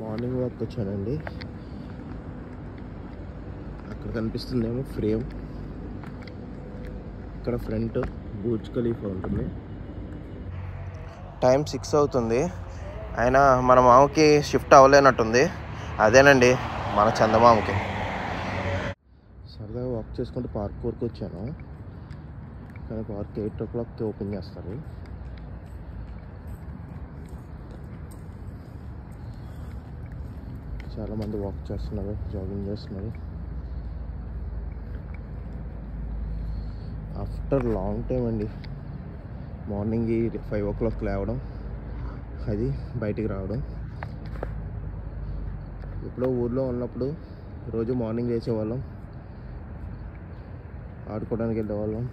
Morning walk వచ్చానండి. అక్కడ కనిపిస్తుందేమో frame, ఇక్కడ ఫ్రంట్ బుర్జ్ ఖలీఫా ఉంటుంది. టైం 6 అవుతుంది, అయినా మన మామకి షిఫ్ట్ అవ్వలేనట్టుంది. అదేనండి మన చందమామకి. సరదాగా వాక్ చేసుకుంటూ పార్క్ వరకు వచ్చాను, కానీ పార్క్ 8 o'clockకి ఓపెన్ చేస్తారు. చాలామంది వాక్ చేస్తున్నారు, జాగింగ్ చేస్తున్నారు. ఆఫ్టర్ లాంగ్ టైం అండి, మార్నింగ్ 5 o'clock లేవడం, అది బయటికి రావడం. ఎప్పుడో ఊర్లో ఉన్నప్పుడు రోజు మార్నింగ్ వేసేవాళ్ళం, ఆడుకోవడానికి వెళ్ళేవాళ్ళం.